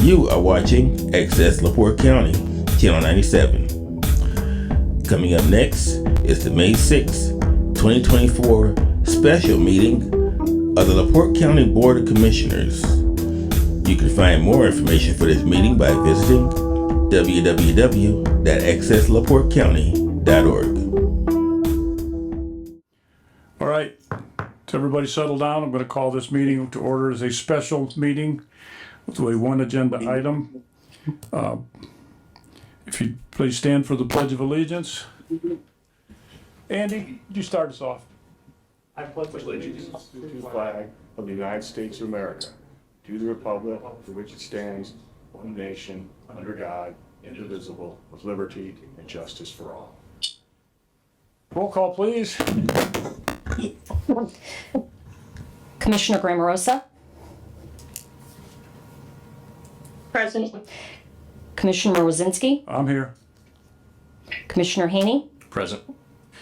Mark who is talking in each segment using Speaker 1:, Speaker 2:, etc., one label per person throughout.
Speaker 1: You are watching Access LaPorte County, Channel 97. Coming up next is the May 6, 2024 special meeting of the LaPorte County Board of Commissioners. You can find more information for this meeting by visiting www.accesslaportecounty.org.
Speaker 2: All right, to everybody settle down. I'm going to call this meeting to order as a special meeting with a one agenda item. If you please stand for the Pledge of Allegiance. Andy, would you start us off?
Speaker 3: I pledge allegiance to the flag of the United States of America, to the republic for which it stands, one nation, under God, indivisible, with liberty and justice for all.
Speaker 2: Roll call, please.
Speaker 4: Commissioner Grammarosa.
Speaker 5: Present.
Speaker 4: Commissioner Rosinski.
Speaker 2: I'm here.
Speaker 4: Commissioner Haney.
Speaker 6: Present.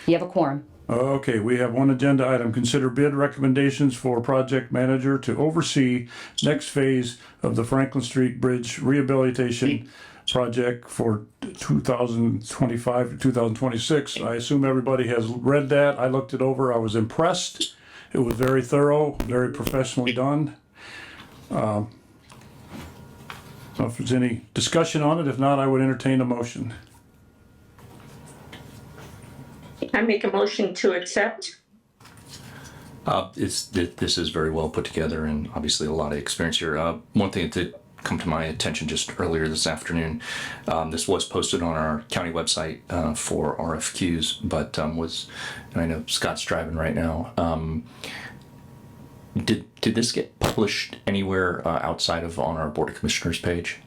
Speaker 4: You have a quorum.
Speaker 2: Okay, we have one agenda item. Consider bid recommendations for project manager to oversee next phase of the Franklin Street Bridge rehabilitation project for 2025 to 2026. I assume everybody has read that. I looked it over. I was impressed. It was very thorough, very professionally done. So if there's any discussion on it, if not, I would entertain a motion.
Speaker 5: I make a motion to accept.
Speaker 6: This is very well put together and obviously a lot of experience here. One thing that did come to my attention just earlier this afternoon, this was posted on our county website for RFQs, but and I know Scott's driving right now. Did this get published anywhere outside of on our Board of Commissioners page?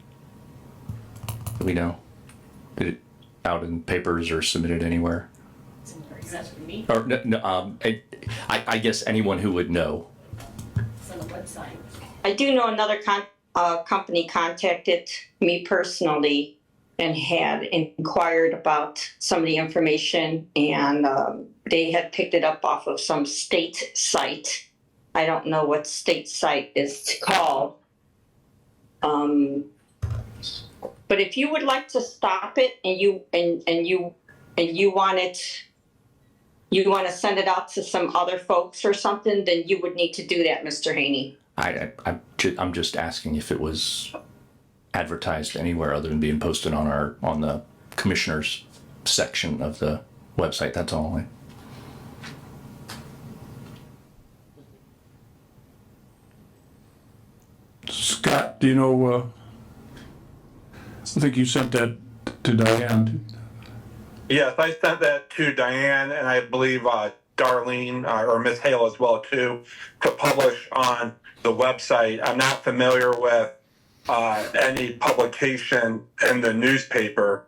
Speaker 6: Do we know? Did it out in papers or submitted anywhere?
Speaker 4: Is that for me?
Speaker 6: Or no, I guess anyone who would know.
Speaker 4: It's on the website.
Speaker 5: I do know another company contacted me personally and had inquired about some of the information, and they had picked it up off of some state site. I don't know what state site is called. But if you would like to stop it and you want it, you want to send it out to some other folks or something, then you would need to do that, Mr. Haney.
Speaker 6: I'm just asking if it was advertised anywhere other than being posted on the commissioners section of the website. That's all.
Speaker 2: Scott, do you know, I think you sent that to Diane.
Speaker 7: Yes, I sent that to Diane and I believe Darlene or Miss Hale as well too, to publish on the website. I'm not familiar with any publication in the newspaper.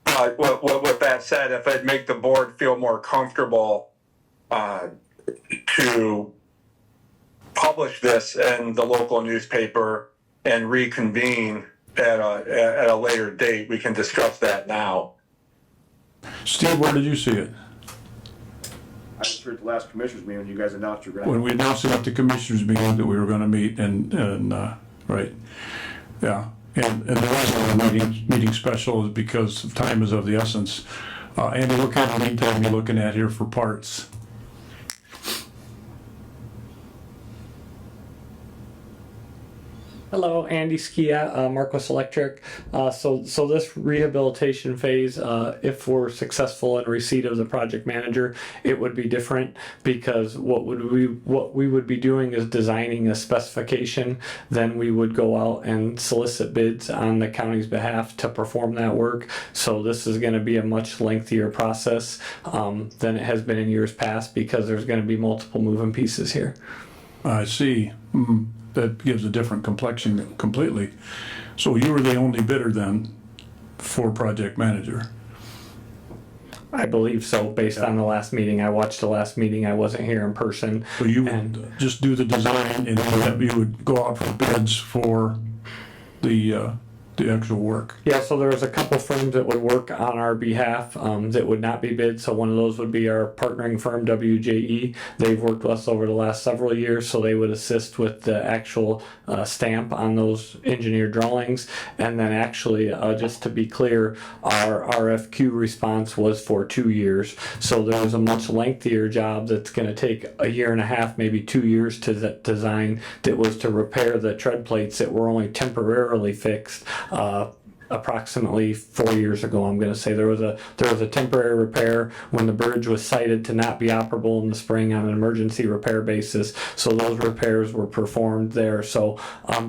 Speaker 7: With that said, if it'd make the board feel more comfortable to publish this in the local newspaper and reconvene at a later date, we can discuss that now.
Speaker 2: Steve, where did you see it?
Speaker 3: I was here at the last commissioners meeting when you guys announced your
Speaker 2: When we announced it at the commissioners meeting that we were going to meet and right. Yeah. And the reason we're meeting special is because time is of the essence. Andy, what kind of lead time are you looking at here for parts?
Speaker 8: Hello, Andy Skia, Marcos Electric. So this rehabilitation phase, if we're successful in receipt of the project manager, it would be different because what we would be doing is designing a specification. Then we would go out and solicit bids on the county's behalf to perform that work. So this is going to be a much lengthier process than it has been in years past because there's going to be multiple moving pieces here.
Speaker 2: I see. That gives a different complexion completely. So you were the only bidder then for project manager?
Speaker 8: I believe so, based on the last meeting. I watched the last meeting. I wasn't here in person.
Speaker 2: So you would just do the design and you would go out for bids for the the actual work?
Speaker 8: Yeah, so there's a couple firms that would work on our behalf that would not be bid. So one of those would be our partnering firm, WJE. They've worked with us over the last several years, so they would assist with the actual stamp on those engineered drawings. And then actually, just to be clear, our RFQ response was for 2 years. So there was a much lengthier job that's going to take a year and a half, maybe 2 years to design, that was to repair the tread plates that were only temporarily fixed. Approximately 4 years ago, I'm going to say there was a temporary repair when the bridge was cited to not be operable in the spring on an emergency repair basis. So those repairs were performed there. So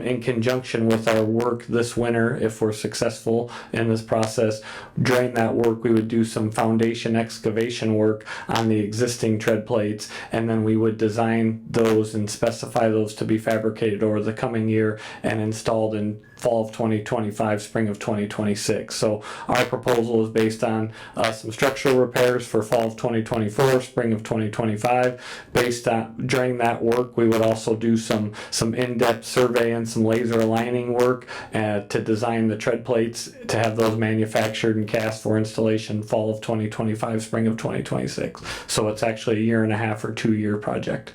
Speaker 8: in conjunction with our work this winter, if we're successful in this process, during that work we would do some foundation excavation work on the existing tread plates, and then we would design those and specify those to be fabricated over the coming year and installed in fall of 2025, spring of 2026. So our proposal is based on some structural repairs for fall of 2024, spring of 2025. Based on, during that work, we would also do some in-depth survey and some laser aligning work to design the tread plates to have those manufactured and cast for installation fall of 2025, spring of 2026. So it's actually a year and a half or 2 year project.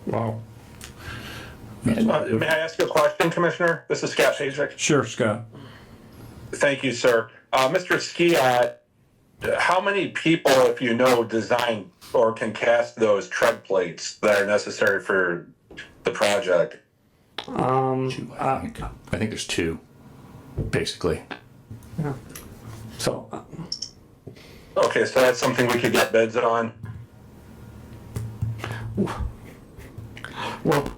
Speaker 2: Wow.
Speaker 7: May I ask you a question, Commissioner? This is Scott Pajek.
Speaker 2: Sure, Scott.
Speaker 7: Thank you, sir. Mr. Skiat, how many people, if you know, design or can cast those tread plates that are necessary for the project?
Speaker 6: I think there's 2, basically.
Speaker 8: Yeah. So.
Speaker 7: Okay, so that's something we could get bids on?
Speaker 8: Well,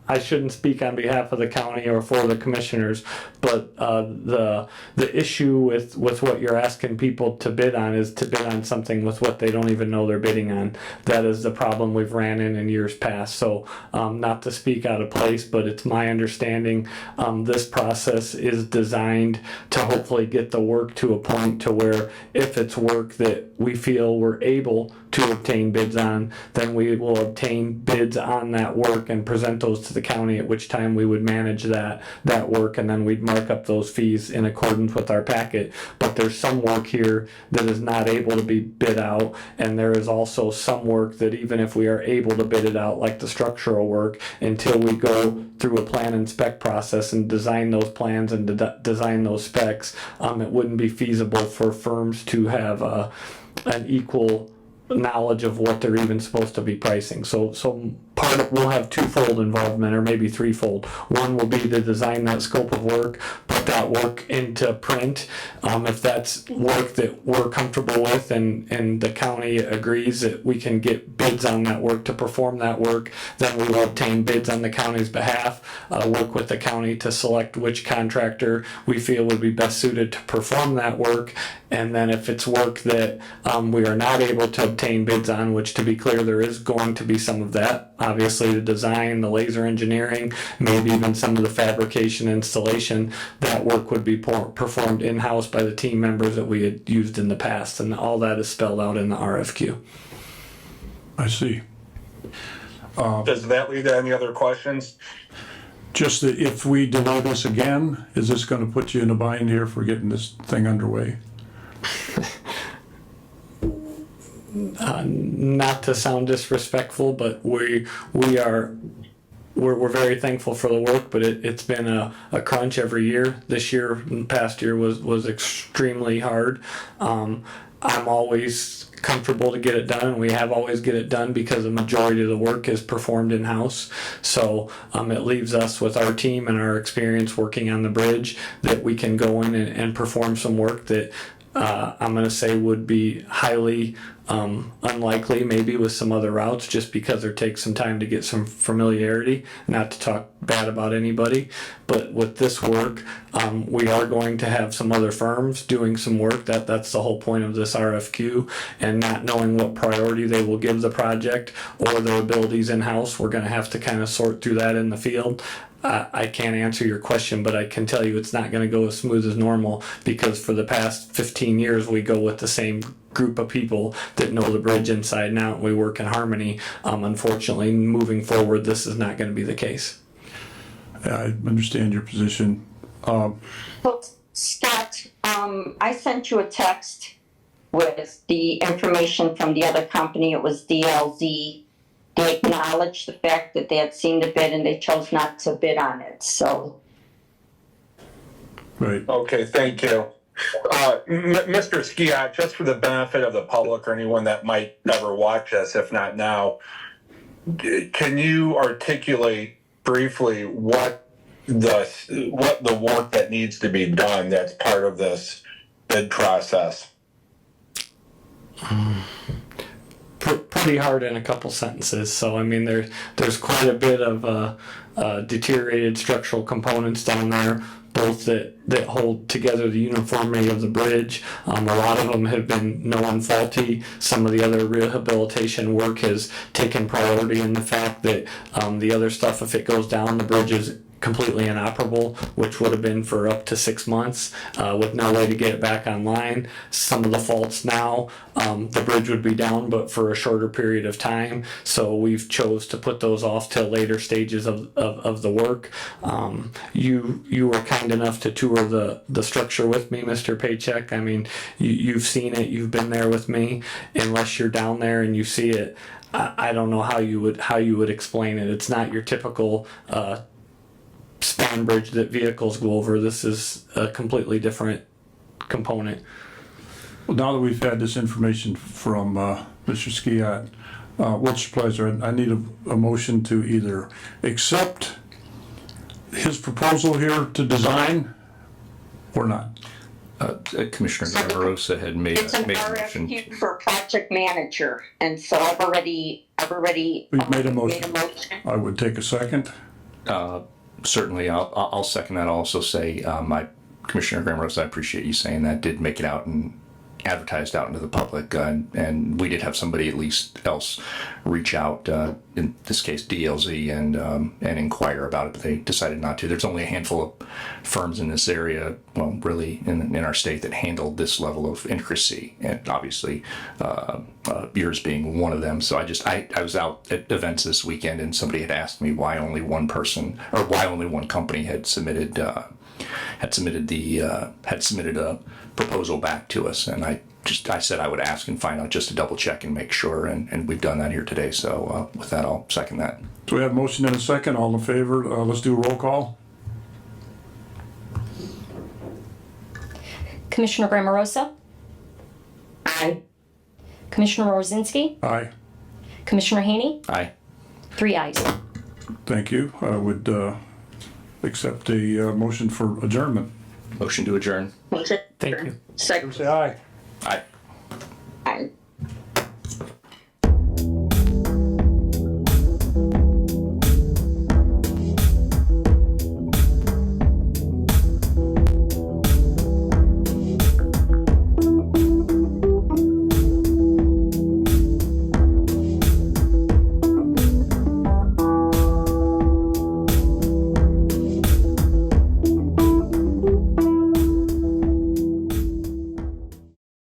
Speaker 8: I shouldn't speak on behalf of the county or for the commissioners, but the issue with what you're asking people to bid on is to bid on something with what they don't even know they're bidding on. That is the problem we've ran in years past. So not to speak out of place, but it's my understanding this process is designed to hopefully get the work to a point to where if it's work that we feel we're able to obtain bids on, then we will obtain bids on that work and present those to the county, at which time we would manage that work, and then we'd mark up those fees in accordance with our packet. But there's some work here that is not able to be bid out, and there is also some work that even if we are able to bid it out, like the structural work, until we go through a plan and spec process and design those plans and design those specs, it wouldn't be feasible for firms to have an equal knowledge of what they're even supposed to be pricing. So part of, we'll have twofold involvement, or maybe threefold. One will be to design that scope of work, put that work into print. If that's work that we're comfortable with and the county agrees that we can get bids on that work to perform that work, then we will obtain bids on the county's behalf, work with the county to select which contractor we feel would be best suited to perform that work. And then if it's work that we are not able to obtain bids on, which to be clear, there is going to be some of that, obviously the design, the laser engineering, maybe even some of the fabrication installation, that work would be performed in-house by the team members that we had used in the past. And all that is spelled out in the RFQ.
Speaker 2: I see.
Speaker 7: Does that lead to any other questions?
Speaker 2: Just that if we delay this again, is this going to put you in a bind here for getting this thing underway?
Speaker 8: Not to sound disrespectful, but we're very thankful for the work, but it's been a crunch every year. This year and past year was extremely hard. I'm always comfortable to get it done, and we have always get it done because the majority of the work is performed in-house. So it leaves us with our team and our experience working on the bridge that we can go in and perform some work that I'm going to say would be highly unlikely maybe with some other routes, just because it takes some time to get some familiarity, not to talk bad about anybody. But with this work, we are going to have some other firms doing some work. That's the whole point of this RFQ, and not knowing what priority they will give the project or their abilities in-house, we're going to have to kind of sort through that in the field. I can't answer your question, but I can tell you it's not going to go as smooth as normal, because for the past 15 years we go with the same group of people that know the bridge inside and out, and we work in harmony. Unfortunately, moving forward, this is not going to be the case.
Speaker 2: I understand your position.
Speaker 5: Scott, I sent you a text with the information from the other company. It was DLZ. They acknowledged the fact that they had seen the bid and they chose not to bid on it, so.
Speaker 2: Right.
Speaker 7: Okay, thank you. Mr. Skiat, just for the benefit of the public or anyone that might ever watch us, if not now, can you articulate briefly what the work that needs to be done that's part of this bid process?
Speaker 8: Pretty hard in a couple sentences. So I mean, there's quite a bit of deteriorated structural components down there, both that hold together the uniformity of the bridge. A lot of them have been known faulty. Some of the other rehabilitation work has taken priority in the fact that the other stuff, if it goes down, the bridge is completely inoperable, which would have been for up to 6 months with no way to get it back online. Some of the faults now, the bridge would be down, but for a shorter period of time. So we've chose to put those off till later stages of the work. You were kind enough to tour the structure with me, Mr. Paycheck. I mean, you've seen it, you've been there with me. Unless you're down there and you see it, I don't know how you would explain it. It's not your typical span bridge that vehicles go over. This is a completely different component.
Speaker 2: Well, now that we've had this information from Mr. Skiat, what's your pleasure? I need a motion to either accept his proposal here to design or not.
Speaker 6: Commissioner Grammarosa had made
Speaker 5: It's an
Speaker 6: a motion.
Speaker 5: RFQ for project manager, and so I've already
Speaker 2: We've made a motion.
Speaker 5: made a motion.
Speaker 2: I would take a second.
Speaker 6: Certainly, I'll second that. I'll also say, Commissioner Grammarosa, I appreciate you saying that. Did make it out and advertised out into the public, and we did have somebody at least else reach out, in this case DLZ, and inquire about it, but they decided not to. There's only a handful of firms in this area, well, really in our state, that handle this level of intricacy, and obviously yours being one of them. So I was out at events this weekend, and somebody had asked me why only one person, or why only one company had submitted a proposal back to us, and I said I would ask and find out just to double check and make sure, and we've done that here today. So with that, I'll second that.
Speaker 2: So we have a motion and a second. All in favor? Let's do a roll call.
Speaker 4: Commissioner Grammarosa?
Speaker 5: Aye.
Speaker 4: Commissioner Rosinski?
Speaker 2: Aye.
Speaker 4: Commissioner Haney?
Speaker 6: Aye.
Speaker 4: 3 ayes.
Speaker 2: Thank you. I would accept a motion for adjournment.
Speaker 6: Motion to adjourn.
Speaker 5: Motion.
Speaker 8: Thank you.
Speaker 5: Second.
Speaker 2: Say aye.
Speaker 6: Aye.